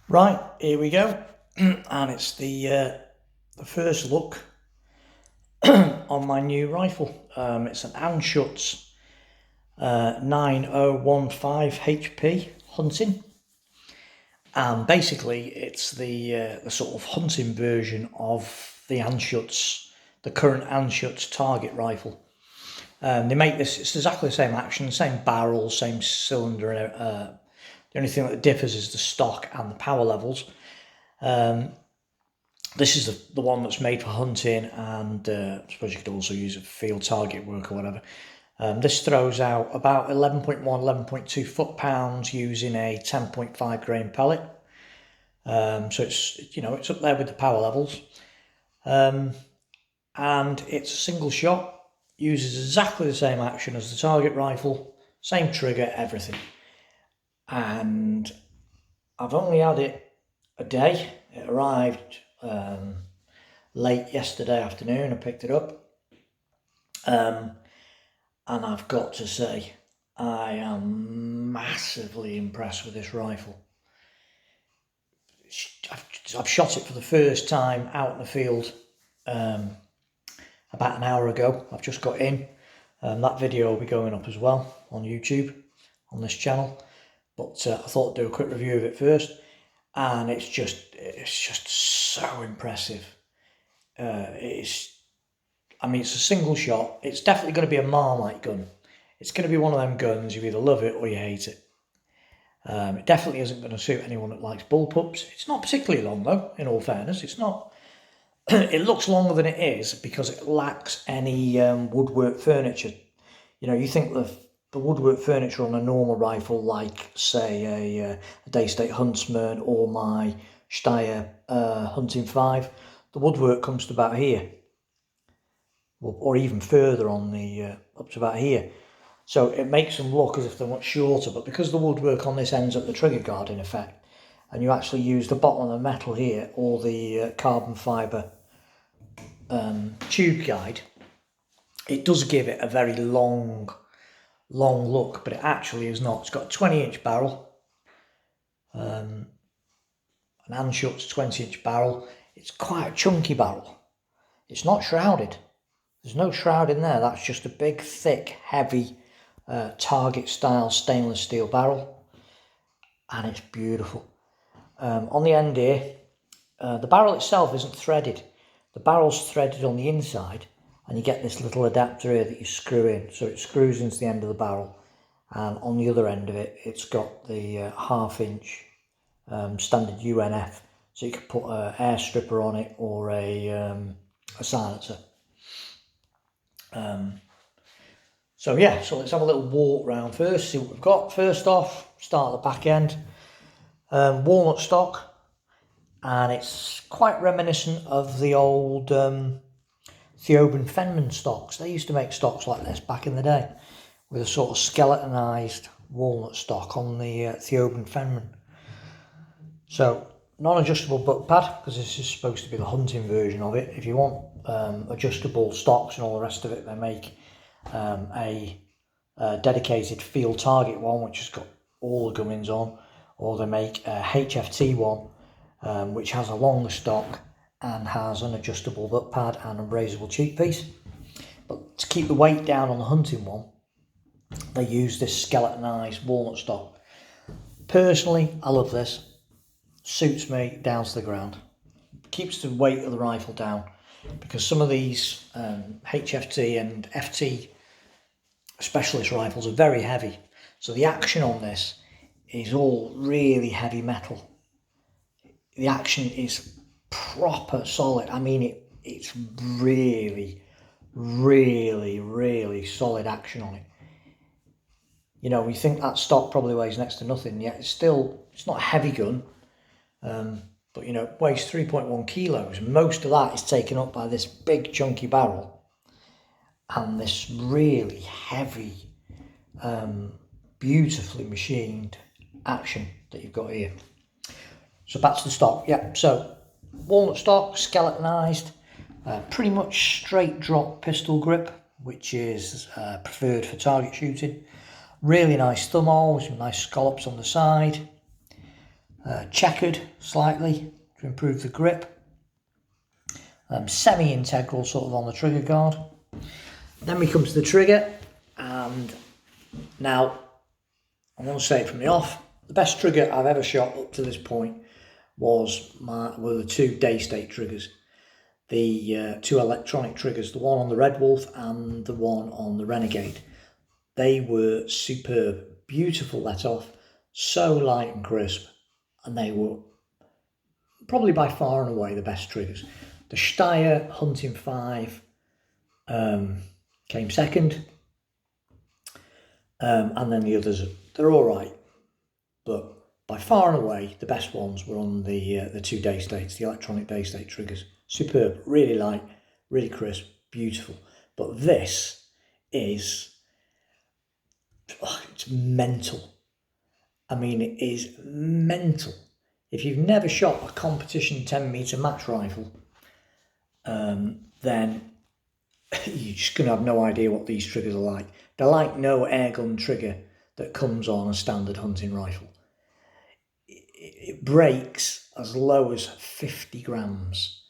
Right, here we go, and it's the first look on my new rifle. It's an Anschutz 9015 HP hunting, and basically it's the sort of hunting version of the Anschutz, the current Anschutz target rifle. They make this; it's exactly the same action, same barrel, same cylinder. The only thing that differs is the stock and the power levels. This is the one that's made for hunting, and I suppose you could also use it for field target work or whatever. This throws out about 11.1, 11.2 foot-pounds using a 10.5 grain pellet. So it's up there with the power levels. And it's a single shot, uses exactly the same action as the target rifle, same trigger, everything. And I've only had it a day. It arrived late yesterday afternoon. I picked it up, and I've got to say I am massively impressed with this rifle. I've shot it for the first time out in the field about an hour ago. I've just got in. That video will be going up as well on YouTube on this channel, but I thought I'd do a quick review of it first, and it's just so impressive. It's a single shot. It's definitely going to be a Marmite gun. It's going to be one of them guns you either love it or you hate it. It definitely isn't going to suit anyone that likes bullpups. It's not particularly long though, in all fairness. It's not. It looks longer than it is because it lacks any woodwork furniture. You know, you think the woodwork furniture on a normal rifle, like say a Daystate Huntsman or my Steyr Hunting 5, the woodwork comes to about here, or even further on the up to about here. So it makes them look as if they're much shorter, but because the woodwork on this ends at the trigger guard in effect, and you actually use the bottom of the metal here or the carbon fibre tube guide, it does give it a very long look, but it actually is not. It's got a 20-inch barrel, an Anschutz 20-inch barrel. It's quite a chunky barrel. It's not shrouded. There's no shroud in there. That's just a big, thick, heavy target style stainless steel barrel, and it's beautiful. On the end here, the barrel itself isn't threaded. The barrel's threaded on the inside, and you get this little adapter here that you screw in, so it screws into the end of the barrel, and on the other end of it, it's got the half-inch standard UNF, so you can put an air stripper on it or a silencer. So let's have a little walk round first, see what we've got. First off, start at the back end. Walnut stock, and it's quite reminiscent of the old Theoben Fenman stocks. They used to make stocks like this back in the day, with a sort of skeletonized walnut stock on the Theoben Fenman. So non-adjustable butt pad, because this is supposed to be the hunting version of it. If you want adjustable stocks and all the rest of it, they make a dedicated field target one, which has got all the gummins on, or they make a HFT one, which has a longer stock and has an adjustable butt pad and a raisable cheek piece. But to keep the weight down on the hunting one, they use this skeletonized walnut stock. Personally, I love this. Suits me down to the ground. Keeps the weight of the rifle down, because some of these HFT and FT specialist rifles are very heavy. So the action on this is all really heavy metal. The action is proper solid. I mean, it's really, really, really solid action on it. You know, we think that stock probably weighs next to nothing, yet it's not a heavy gun. But you know, it weighs 3.1 kilos. Most of that is taken up by this big chunky barrel and this really heavy, beautifully machined action that you've got here. So back to the stock. So walnut stock, skeletonized, pretty much straight drop pistol grip, which is preferred for target shooting. Really nice thumb hole with some nice scallops on the side. checkered slightly to improve the grip. Semi-integral sort of on the trigger guard. Then we come to the trigger, and now I want to say it from the off, the best trigger I've ever shot up to this point were the two day state triggers, the two electronic triggers, the one on the Red Wolf and the one on the Renegade. They were superb, beautiful let off, so light and crisp, and they were probably by far and away the best triggers. The Steyr Hunting 5 came second, and then the others, they're all right, but by far and away the best ones were on the two day states, the electronic day state triggers. Superb, really light, really crisp, beautiful. But this is, it's mental. I mean, it is mental. If you've never shot a competition 10-meter match rifle, then you're just going to have no idea what these triggers are like. They're like no airgun trigger that comes on a standard hunting rifle. It breaks as low as 50 grams,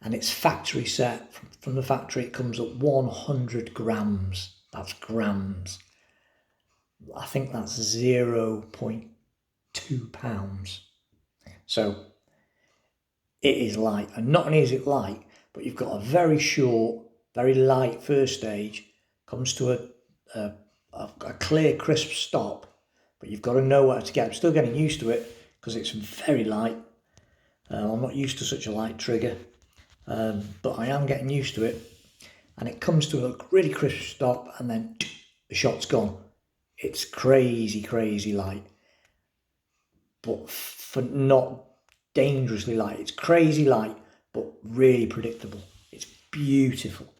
and it's factory set. From the factory, it comes at 100 grams. That's grams. I think that's 0.2 pounds. So it is light, and not only is it light, but you've got a very short, very light first stage, comes to a clear, crisp stop, but you've got to know where to get. I'm still getting used to it because it's very light. I'm not used to such a light trigger, but I am getting used to it, and it comes to a really crisp stop, and then the shot's gone. It's crazy, crazy light, but for not dangerously light. It's crazy light, but really predictable. It's beautiful,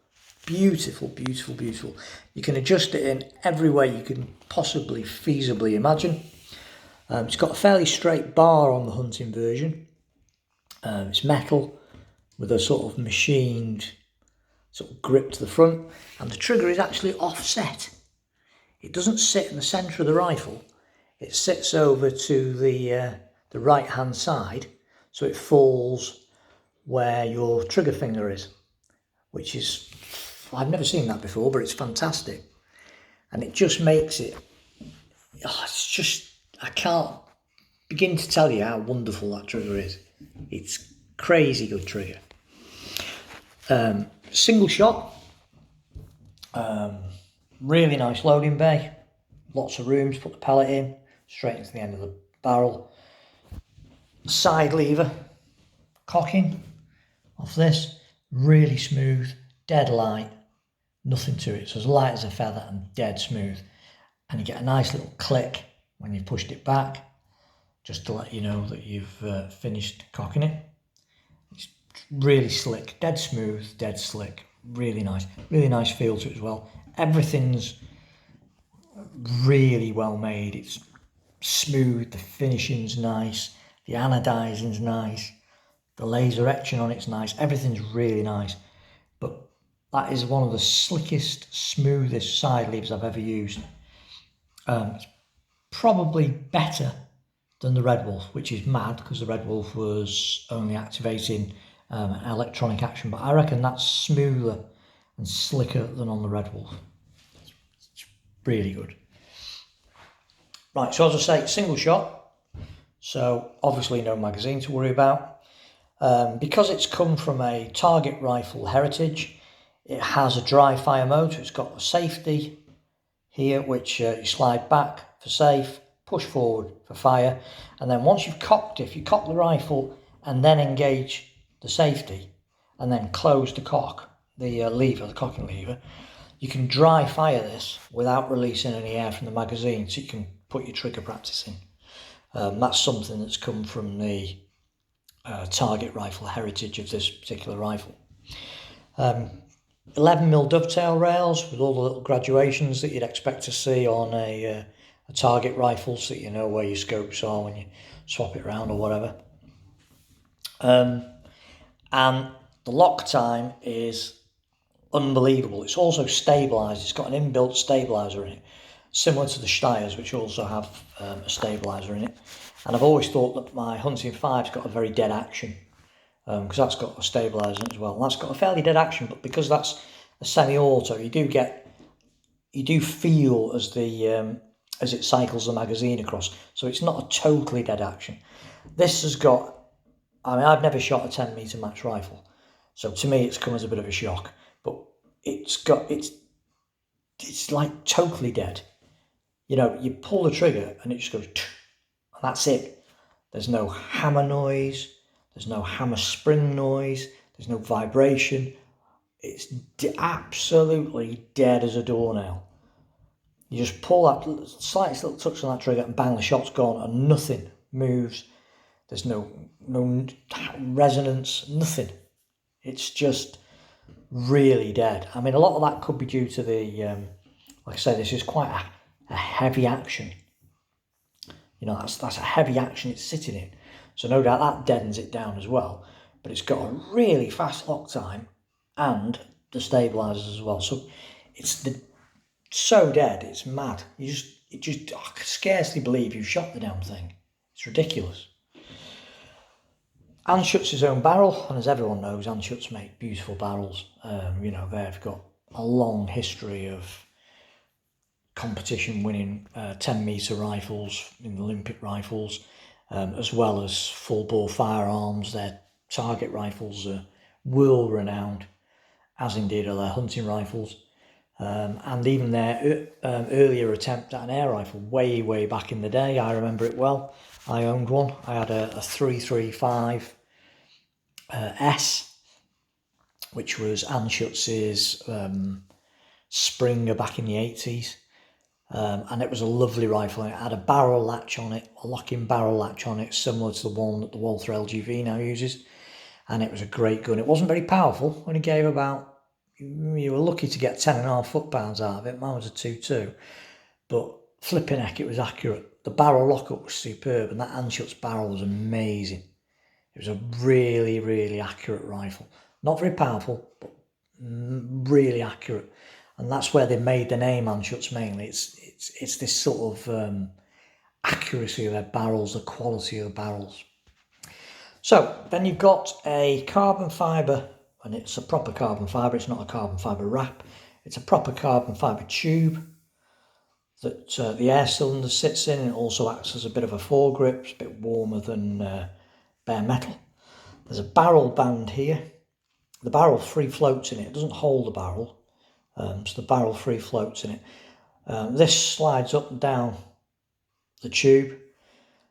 beautiful, beautiful, beautiful. You can adjust it in every way you can possibly feasibly imagine. It's got a fairly straight bar on the hunting version. It's metal with a sort of machined sort of grip to the front, and the trigger is actually offset. It doesn't sit in the centre of the rifle. It sits over to the right hand side, so it falls where your trigger finger is, which is, I've never seen that before, but it's fantastic. And it just makes it, it's just, I can't begin to tell you how wonderful that trigger is. It's crazy good trigger. Single shot, really nice loading bay, lots of room to put the pellet in, straight into the end of the barrel. Side lever cocking off this, really smooth, dead light, nothing to it, so as light as a feather and dead smooth. And you get a nice little click when you've pushed it back, just to let you know that you've finished cocking it. It's really slick, dead smooth, dead slick, really nice feel to it as well. Everything's really well made. It's smooth, the finishing's nice, the anodizing's nice, the laser action on it's nice, everything's really nice. But that is one of the slickest, smoothest side leaves I've ever used. It's probably better than the Red Wolf, which is mad because the Red Wolf was only activating electronic action, but I reckon that's smoother and slicker than on the Red Wolf. It's really good. Right, so as I say, single shot, so obviously no magazine to worry about. Because it's come from a target rifle heritage, it has a dry fire mode, so it's got a safety here, which you slide back for safe, push forward for fire, and then once you've cocked it, if you cock the rifle and then engage the safety and then close the cock, the lever, the cocking lever, you can dry fire this without releasing any air from the magazine, so you can put your trigger practice in. That's something that's come from the target rifle heritage of this particular rifle. 11mm dovetail rails with all the little graduations that you'd expect to see on a target rifle, so that you know where your scopes are when you swap it around or whatever. And the lock time is unbelievable. It's also stabilised. It's got an inbuilt stabiliser in it, similar to the Steyrs, which also have a stabiliser in it. And I've always thought that my Hunting 5's got a very dead action, because that's got a stabiliser in it as well. And that's got a fairly dead action, but because that's a semi-auto, you do feel as it cycles the magazine across. So it's not a totally dead action. This has got, I mean, I've never shot a 10-metre match rifle, so to me it's come as a bit of a shock. But it's like totally dead. You know, you pull the trigger and it just goes, and that's it. There's no hammer noise. There's no hammer spring noise. There's no vibration. It's absolutely dead as a doornail. You just pull that slightest little touch on that trigger and bang, the shot's gone and nothing moves. There's no resonance, nothing. It's just really dead. I mean, a lot of that could be due to the, like I say, this is quite a heavy action. You know, that's a heavy action it's sitting in. So no doubt that deadens it down as well. But it's got a really fast lock time and the stabilisers as well. So it's so dead, it's mad. I can scarcely believe you've shot the damn thing. It's ridiculous. Anschutz's own barrel, and as everyone knows, Anschutz make beautiful barrels. You know, they've got a long history of competition winning 10-metre rifles in Olympic rifles, as well as full bore firearms. Their target rifles are world renowned, as indeed are their hunting rifles. And even their earlier attempt at an air rifle way back in the day, I remember it well. I owned one. I had a 335 S, which was Anschutz's Springer back in the 80s. And it was a lovely rifle. It had a barrel latch on it, a locking barrel latch on it, similar to the one that the Walther LGV now uses. And it was a great gun. It wasn't very powerful. Only gave about, you were lucky to get 10.5 foot-pounds out of it. Mine was a 2.2. But flipping heck, it was accurate. The barrel lockup was superb, and that Anschutz barrel was amazing. It was a really accurate rifle. Not very powerful, but really accurate. And that's where they made the name Anschutz mainly. It's this sort of accuracy of their barrels, the quality of the barrels. So then you've got a carbon fibre, and it's a proper carbon fibre. It's not a carbon fibre wrap. It's a proper carbon fibre tube that the air cylinder sits in, and it also acts as a bit of a foregrip. It's a bit warmer than bare metal. There's a barrel band here. The barrel free floats in it. It doesn't hold the barrel, so the barrel free floats in it. This slides up and down the tube,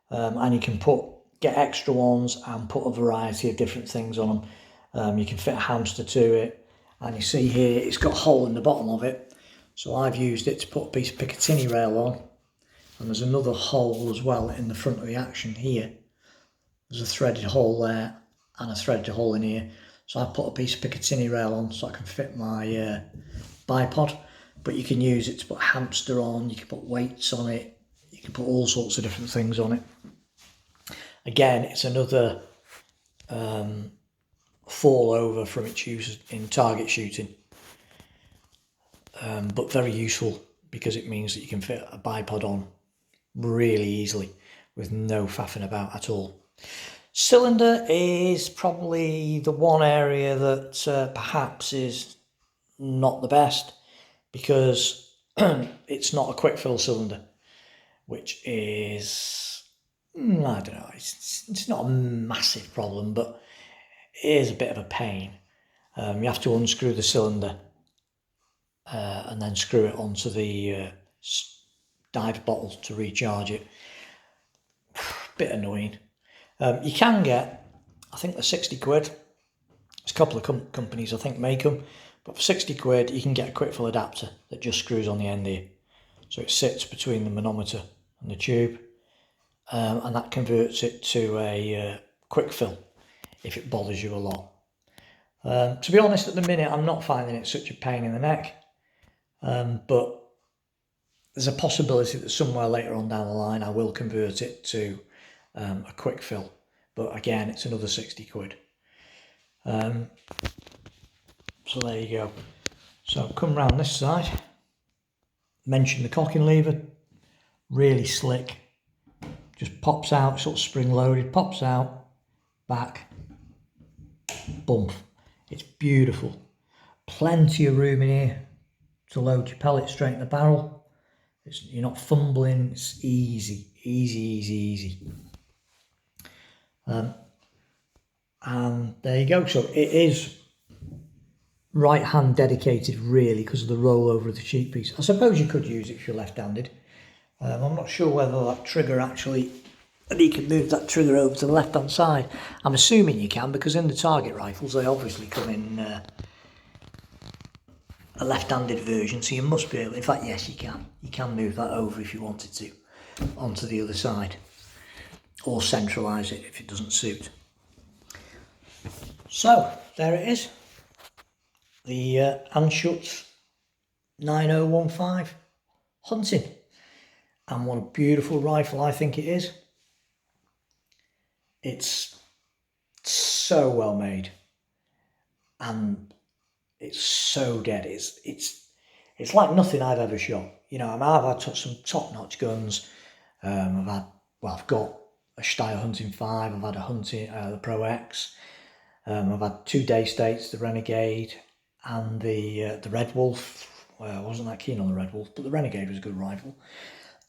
and you can get extra ones and put a variety of different things on them. You can fit a hamster to it, and you see here it's got a hole in the bottom of it. So I've used it to put a piece of Picatinny rail on, and there's another hole as well in the front of the action here. There's a threaded hole there and a threaded hole in here. So I put a piece of Picatinny rail on so I can fit my bipod, but you can use it to put a hamster on, you can put weights on it, you can put all sorts of different things on it. Again, it's another fall over from its use in target shooting, but very useful because it means that you can fit a bipod on really easily with no faffing about at all. Cylinder is probably the one area that perhaps is not the best, because it's not a quick fill cylinder, which is, I don't know, it's not a massive problem, but it is a bit of a pain. You have to unscrew the cylinder and then screw it onto the dive bottle to recharge it. Bit annoying. You can get, I think they're 60 quid. There's a couple of companies I think make them, but for 60 quid you can get a quick fill adapter that just screws on the end here. So it sits between the manometer and the tube, and that converts it to a quick fill if it bothers you a lot. To be honest, at the minute I'm not finding it such a pain in the neck, but there's a possibility that somewhere later on down the line I will convert it to a quick fill, but again it's another 60 quid. So there you go. So come round this side, mention the cocking lever, really slick, just pops out, sort of spring loaded, pops out, back, bump. It's beautiful. Plenty of room in here to load your pellet straight in the barrel. You're not fumbling, it's easy, easy, easy, easy. And there you go. So it is right hand dedicated really because of the rollover of the cheek piece. I suppose you could use it if you're left-handed. I'm not sure whether that trigger actually, and you can move that trigger over to the left hand side. I'm assuming you can, because in the target rifles they obviously come in a left-handed version, so you must be able, in fact yes you can move that over if you wanted to onto the other side, or centralise it if it doesn't suit. So there it is, the Anschutz 9015 hunting, and what a beautiful rifle I think it is. It's so well made, and it's so dead. It's like nothing I've ever shot. You know, I've had some top-notch guns. I've got a Steyr Hunting 5. I've had a hunting the Pro X. I've had 2 Day States, the Renegade, and the Red Wolf. Well, I wasn't that keen on the Red Wolf, but the Renegade was a good rifle.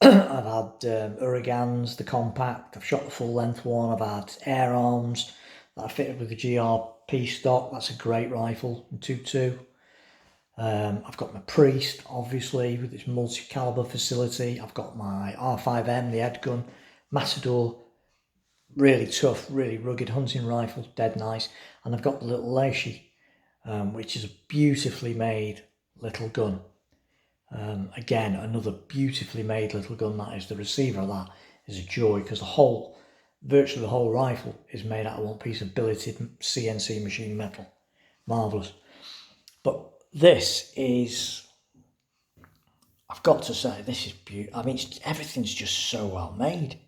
I've had Uragans, the compact. I've shot the full length one. I've had air arms that I fitted with the GRP stock. That's a great rifle, 2.2. I've got my Priest, obviously, with its multi-caliber facility. I've got my R5M, the head gun, Matador, really tough, really rugged hunting rifle, dead nice. And I've got the little Leishi, which is a beautifully made little gun. Again, another beautifully made little gun. That is, the receiver of that is a joy, because virtually the whole rifle is made out of one piece of billeted CNC machine metal. Marvellous. But this is, I've got to say, this is beautiful. I mean, everything's just so well made.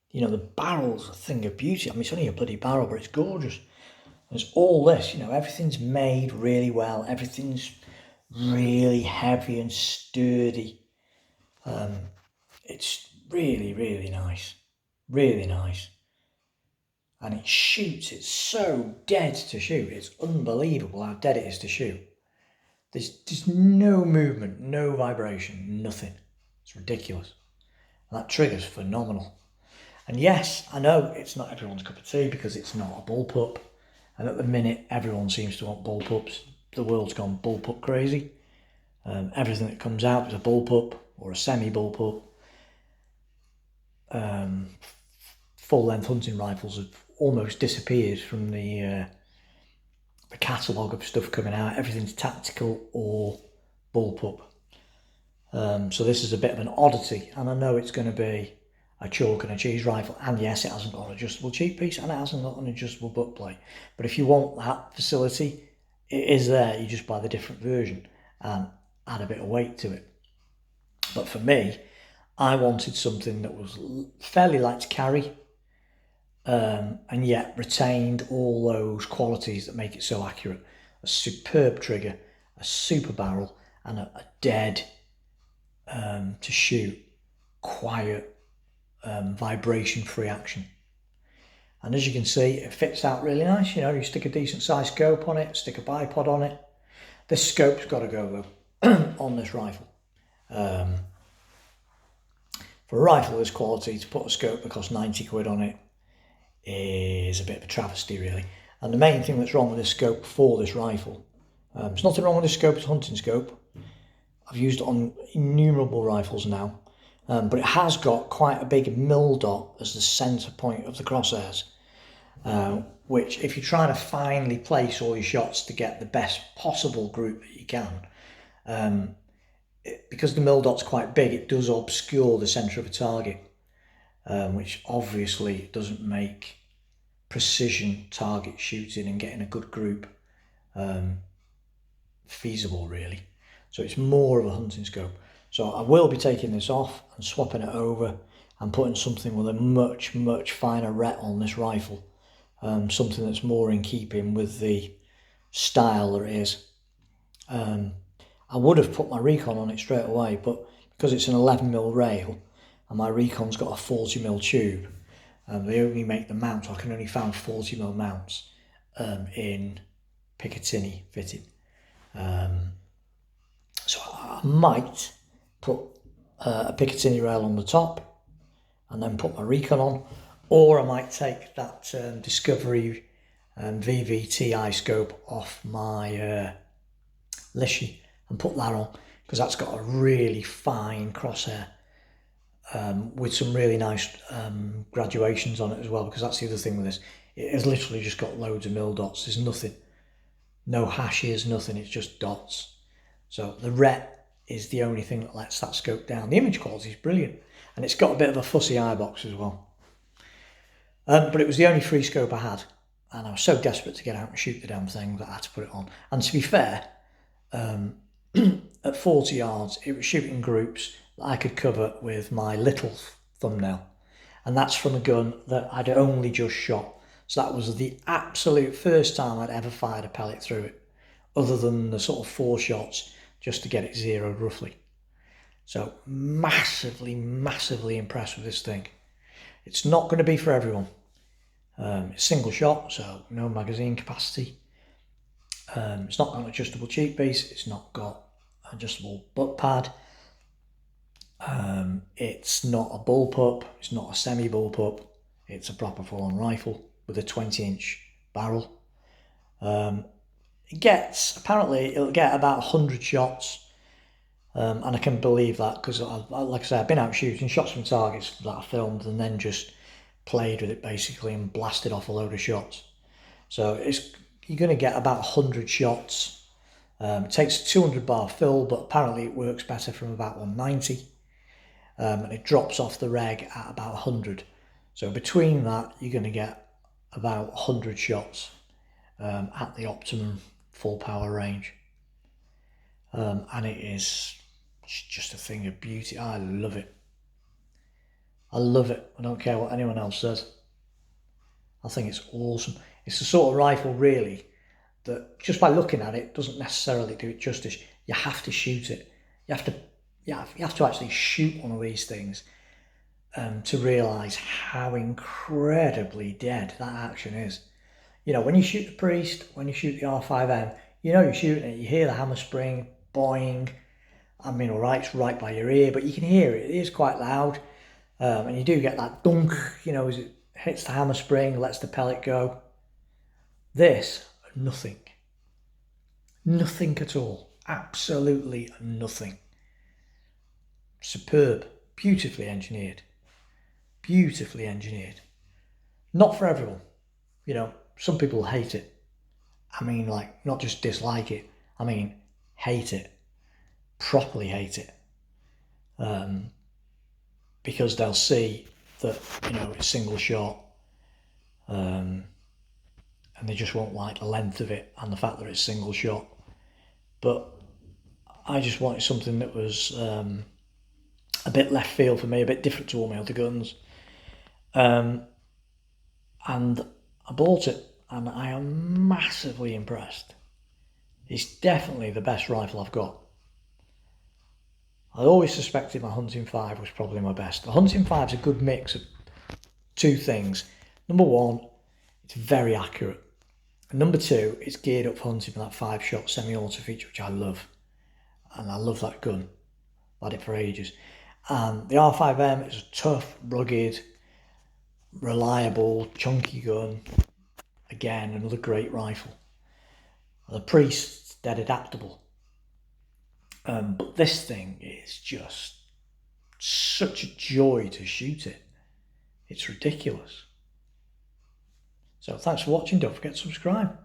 You know, the barrel's a thing of beauty. I mean, it's only a bloody barrel, but it's gorgeous. There's all this, you know, everything's made really well. Everything's really heavy and sturdy. It's really, really nice. Really nice. And it shoots. It's so dead to shoot. It's unbelievable how dead it is to shoot. There's no movement, no vibration, nothing. It's ridiculous. And that trigger's phenomenal. And yes, I know it's not everyone's cup of tea because it's not a bullpup. And at the minute, everyone seems to want bullpups. The world's gone bullpup crazy. Everything that comes out is a bullpup or a semi-bullpup. Full-length hunting rifles have almost disappeared from the catalogue of stuff coming out. Everything's tactical or bullpup. So this is a bit of an oddity, and I know it's going to be a chalk and a cheese rifle, and yes, it hasn't got an adjustable cheek piece and it hasn't got an adjustable butt plate, but if you want that facility, it is there. You just buy the different version and add a bit of weight to it. But for me, I wanted something that was fairly light to carry, and yet retained all those qualities that make it so accurate. A superb trigger, a super barrel, and a dead to shoot, quiet, vibration-free action. And as you can see, it fits out really nice. You know, you stick a decent sized scope on it, stick a bipod on it. This scope's got to go though on this rifle. For a rifle of this quality, to put a scope that costs 90 quid on it is a bit of a travesty, really. And the main thing that's wrong with this scope for this rifle, there's nothing wrong with this scope, it's a hunting scope. I've used it on innumerable rifles now, but it has got quite a big mill dot as the centre point of the crosshairs, which if you're trying to finely place all your shots to get the best possible group that you can, because the mill dot's quite big, it does obscure the centre of a target, which obviously doesn't make precision target shooting and getting a good group feasible, really. So it's more of a hunting scope. So I will be taking this off and swapping it over and putting something with a much, much finer ret on this rifle. Something that's more in keeping with the style there is. I would have put my Recon on it straight away, but because it's an 11mm rail, and my Recon's got a 40mm tube. They only make the mount, so I can only find 40mm mounts in Picatinny fitted. So I might put a Picatinny rail on the top and then put my Recon on, or I might take that Discovery VVTI scope off my Lishi and put that on, because that's got a really fine crosshair with some really nice graduations on it as well, because that's the other thing with this. It has literally just got loads of mil dots. There's nothing, no hashes, nothing, it's just dots. So the ret is the only thing that lets that scope down. The image quality is brilliant, and it's got a bit of a fussy eye box as well. But it was the only free scope I had, and I was so desperate to get out and shoot the damn thing that I had to put it on. And to be fair, at 40 yards, it was shooting groups that I could cover with my little thumbnail. And that's from a gun that I'd only just shot. So that was the absolute first time I'd ever fired a pellet through it, other than the sort of 4 shots just to get it zeroed roughly. So massively, massively impressed with this thing. It's not going to be for everyone. It's single shot, so no magazine capacity. It's not got an adjustable cheek piece. It's not got an adjustable butt pad. It's not a bullpup. It's not a semi-bullpup. It's a proper full-on rifle with a 20-inch barrel. Apparently it'll get about 100 shots, and I can believe that, because like I say, I've been out shooting, shot some targets that I filmed and then just played with it basically and blasted off a load of shots. So you're going to get about 100 shots. It takes a 200 bar fill, but apparently it works better from about 190, and it drops off the reg at about 100. So between that, you're going to get about 100 shots at the optimum full power range, and it is just a thing of beauty. I love it. I love it. I don't care what anyone else says. I think it's awesome. It's the sort of rifle really that just by looking at it doesn't necessarily do it justice. You have to shoot it. You have to actually shoot one of these things to realise how incredibly dead that action is. You know, when you shoot the Priest, when you shoot the R5M, you know you're shooting it. You hear the hammer spring, boing. I mean, all right, it's right by your ear, but you can hear it. It is quite loud. And you do get that dunk, you know, as it hits the hammer spring, lets the pellet go. This, nothing. Nothing at all. Absolutely nothing. Superb. Beautifully engineered. Beautifully engineered. Not for everyone. You know, some people hate it. I mean, like, not just dislike it. I mean, hate it. Properly hate it. Because they'll see that, you know, it's single shot, and they just won't like the length of it and the fact that it's single shot. But I just wanted something that was a bit left field for me, a bit different to all my other guns, and I bought it, and I am massively impressed. It's definitely the best rifle I've got. I always suspected my Hunting 5 was probably my best. The Hunting 5 is a good mix of two things. Number one, it's very accurate. And number two, it's geared up for hunting with that 5-shot semi-auto feature, which I love. And I love that gun. I've had it for ages. And the R5M is a tough, rugged, reliable, chunky gun. Again, another great rifle. The Priest's dead adaptable. But this thing is just such a joy to shoot it. It's ridiculous. So thanks for watching. Don't forget to subscribe.